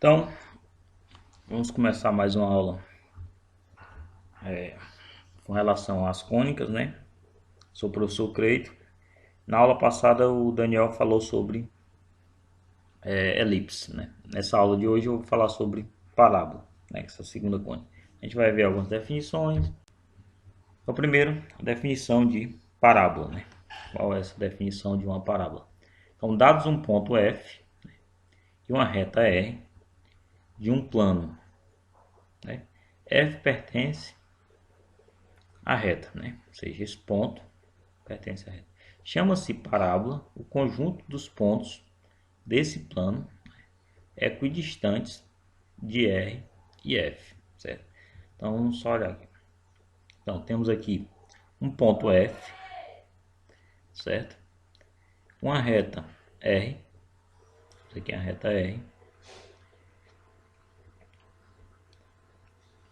Então, vamos começar mais uma aula com relação às cônicas, né? Sou o professor Creito. Na aula passada o Daniel falou sobre elipse, né? Nessa aula de hoje eu vou falar sobre parábola, né? Essa segunda cônica. A gente vai ver algumas definições. Então, primeiro, a definição de parábola, né? Qual é essa definição de uma parábola? Então, dados um ponto F e uma reta R de um plano, né? F pertence à reta, né? Ou seja, esse ponto pertence à reta. Chama-se parábola o conjunto dos pontos desse plano equidistantes de R e F, certo? Então vamos só olhar aqui. Então temos aqui um ponto F, certo? Uma reta R, isso aqui é a reta R,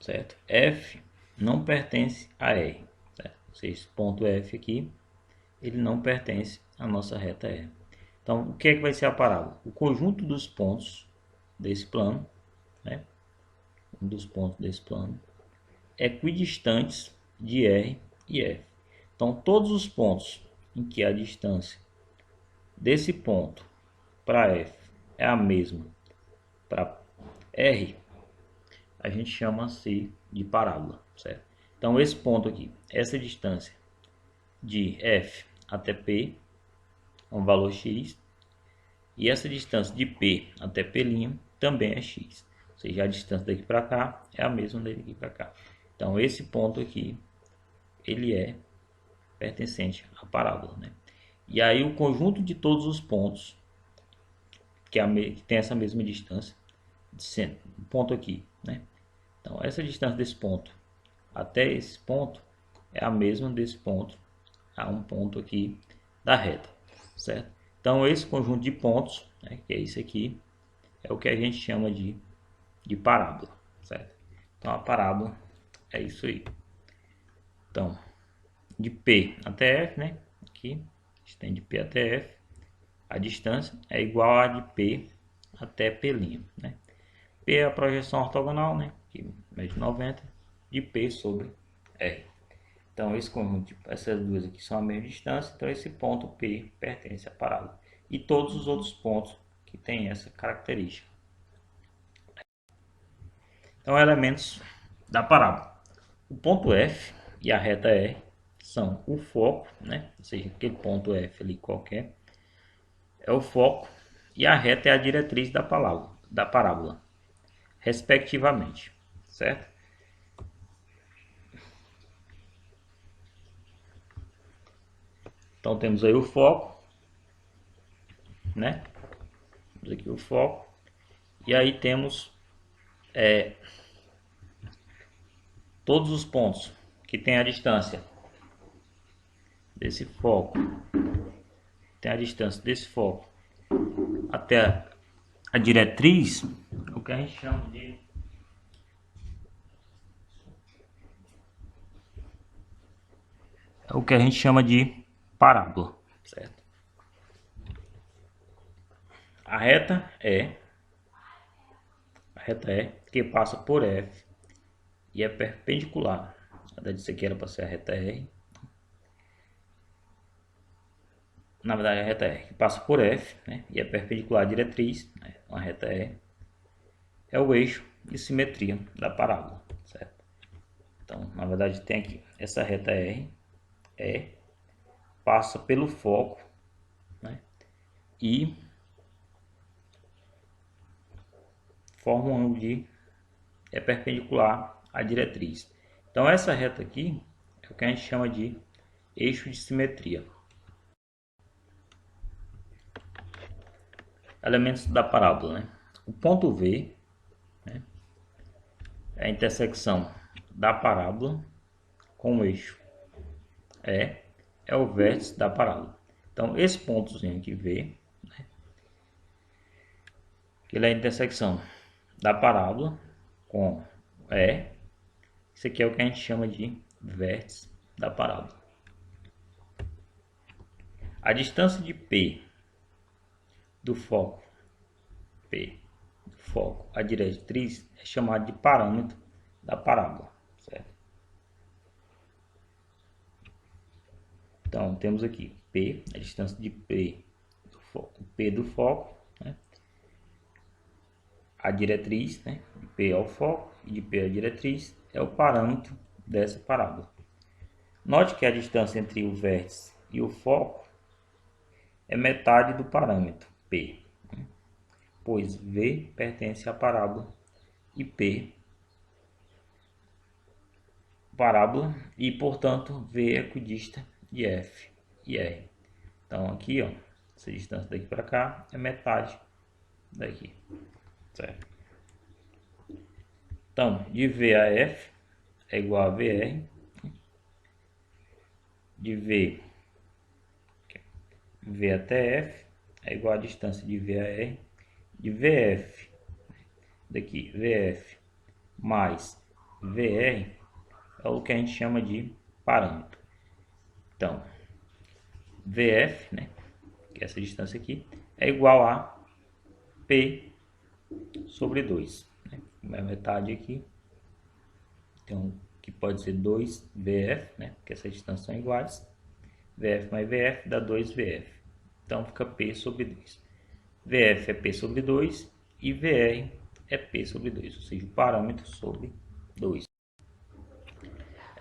certo? F não pertence a R, certo? Ou seja, esse ponto F aqui, ele não pertence à nossa reta R. Então, o que é que vai ser a parábola? O conjunto dos pontos desse plano, né? Um dos pontos desse plano, equidistantes de R e F. Então, todos os pontos em que a distância desse ponto para F é a mesma para R, a gente chama-se de parábola, certo? Então, esse ponto aqui, essa distância de F até P, é um valor X, e essa distância de P até P' também é X. Ou seja, a distância daqui para cá é a mesma daqui para cá. Então, esse ponto aqui, ele é pertencente à parábola, né? E aí o conjunto de todos os pontos que tem essa mesma distância, um ponto aqui, né? Então, essa distância desse ponto até esse ponto é a mesma desse ponto a um ponto aqui da reta, certo? Então, esse conjunto de pontos, né, que é isso aqui, é o que a gente chama de parábola, certo? Então, a parábola é isso aí. Então, de P até F, né? Aqui, a gente tem de P até F, a distância é igual a de P até P', né? P é a projeção ortogonal, né? Que mede 90 de P sobre R. Então, esse conjunto, essas duas aqui são a mesma distância, então esse ponto P pertence à parábola. E todos os outros pontos que têm essa característica. Então, elementos da parábola. O ponto F e a reta R são o foco, né? Ou seja, aquele ponto F ali qualquer é o foco e a reta é a diretriz da parábola, respectivamente, certo? Então temos aí o foco, né? Temos aqui o foco e aí temos todos os pontos que tem a distância desse foco, tem a distância desse foco até a diretriz, o que a gente chama de parábola, certo? A reta é que passa por F e é perpendicular. Na verdade, isso aqui era para ser a reta R. Na verdade, a reta R que passa por F, né, e é perpendicular à diretriz, né, uma reta R, é o eixo de simetria da parábola, certo? Então, na verdade, tem aqui essa reta R, passa pelo foco, né, e forma um ângulo é perpendicular à diretriz. Então, essa reta aqui é o que a gente chama de eixo de simetria. Elementos da parábola, né? O ponto V, né, é a intersecção da parábola com o eixo é o vértice da parábola. Então, esse pontozinho aqui V, né, ele é a intersecção da parábola com isso aqui é o que a gente chama de vértice da parábola. A distância de P do foco P foco, a diretriz, é chamado de parâmetro da parábola, certo? Então, temos aqui P, a distância de P do foco, né? A diretriz, né? De P ao foco e de P à diretriz é o parâmetro dessa parábola. Note que a distância entre o vértice e o foco é metade do parâmetro P, né? Pois V pertence à parábola e P parábola e, portanto, V é equidista de F e R. Então, aqui, ó, essa distância daqui para cá é metade daqui, certo? Então, de V a F é igual a VR, de V até F é igual a distância de V a R, de VF, daqui, VF mais VR é o que a gente chama de parâmetro. Então, VF, né, que é essa distância aqui, é igual a P sobre 2. Né? A metade aqui, então, que pode ser 2VF, né, porque essas distâncias são iguais. VF mais VF dá 2VF. Então, fica P sobre 2. VF é P sobre 2 e VR é P sobre 2, ou seja, o parâmetro sobre 2.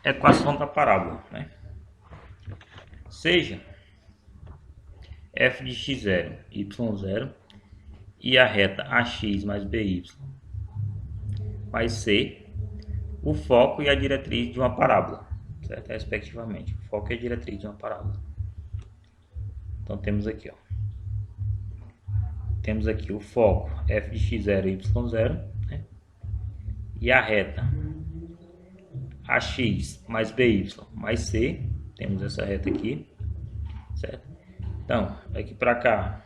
Equação da parábola, né? Seja f de x0, y0 e a reta ax mais by vai ser o foco e a diretriz de uma parábola, certo? Respectivamente, o foco e a diretriz de uma parábola. Então temos aqui, ó. Temos aqui o foco f de x0 e y0, né? E a reta ax mais by mais c, temos essa reta aqui, certo? Então, daqui para cá,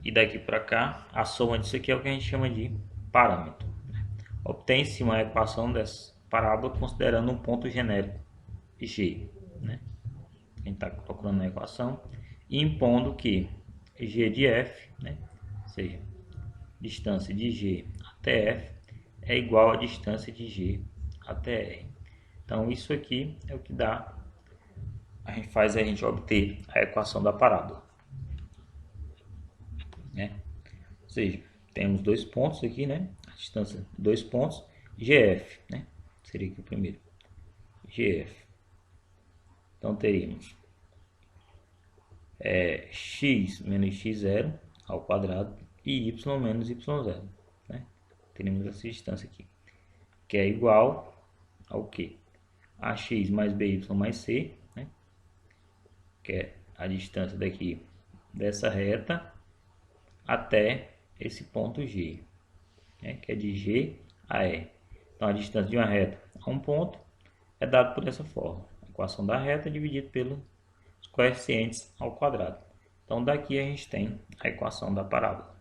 e daqui para cá, a soma disso aqui é o que a gente chama de parâmetro. Obtém-se uma equação dessa parábola considerando um ponto genérico g, né? A gente está procurando a equação e impondo que g de f, né? Ou seja, distância de g até f é igual à distância de g até r. Então isso aqui é o que dá, a gente obter a equação da parábola, né? Ou seja, temos dois pontos aqui, né? A distância, 2 pontos, GF, né? Seria aqui o primeiro, GF. Então teríamos x menos x0 ao quadrado e y menos y0, né? Teremos essa distância aqui, que é igual ao que? Ax mais by mais c, né? Que é a distância daqui dessa reta até esse ponto G, né? Que é de G a E. Então a distância de uma reta a um ponto é dada por essa forma: a equação da reta dividida pelos coeficientes ao quadrado. Então daqui a gente tem a equação da parábola.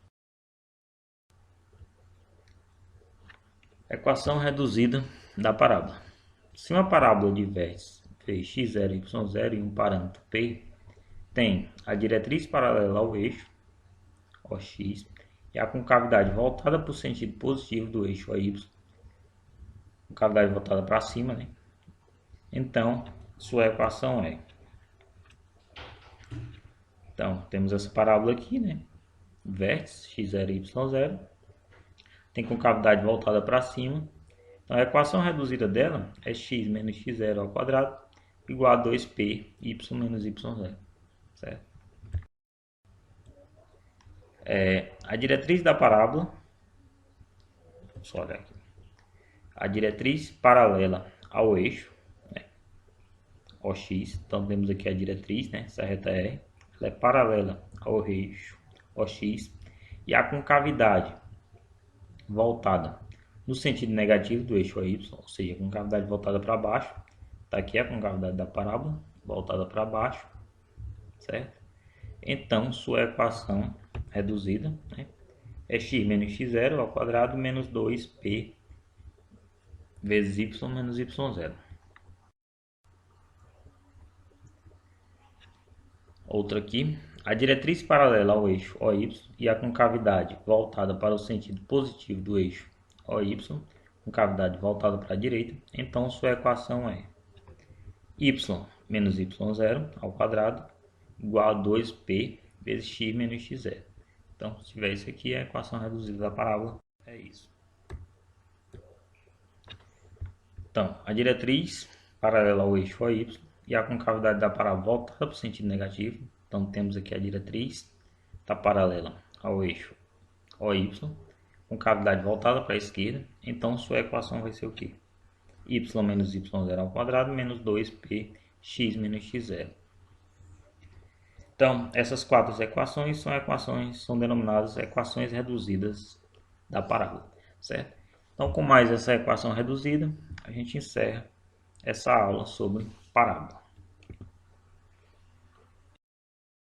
Equação reduzida da parábola. Se uma parábola de vértices x0, y0 e um parâmetro P tem a diretriz paralela ao eixo OX e a concavidade voltada para o sentido positivo do eixo AY, concavidade voltada para cima, né? Então, sua equação é... Então, temos essa parábola aqui, né? Vértice x0 e y0 tem concavidade voltada para cima. Então, a equação reduzida dela é x menos x0 ao quadrado igual a 2p y menos y0, certo? A diretriz da parábola, só olhar aqui, a diretriz paralela ao eixo, né, OX, então temos aqui a diretriz, né, essa reta R, ela é paralela ao eixo OX e a concavidade voltada no sentido negativo do eixo AY, ou seja, a concavidade voltada para baixo, está aqui a concavidade da parábola, voltada para baixo, certo? Então, sua equação reduzida, né, é x menos x0 ao quadrado menos 2p vezes y menos y0. Outra aqui, A diretriz paralela ao eixo OY e a concavidade voltada para o sentido positivo do eixo OY, concavidade voltada para a direita, então sua equação é y menos y0 ao quadrado igual a 2p vezes x menos x0. Então, se tiver isso aqui, a equação reduzida da parábola é isso. Então, a diretriz paralela ao eixo OY e a concavidade da parábola voltada para o sentido negativo. Então, temos aqui a diretriz está paralela ao eixo OY, concavidade voltada para a esquerda. Então, sua equação vai ser o quê? Y menos y0 ao quadrado menos 2p x menos x0. Então, essas quatro equações são denominadas equações reduzidas da parábola, certo? Então, com mais essa equação reduzida, a gente encerra essa aula sobre parábola.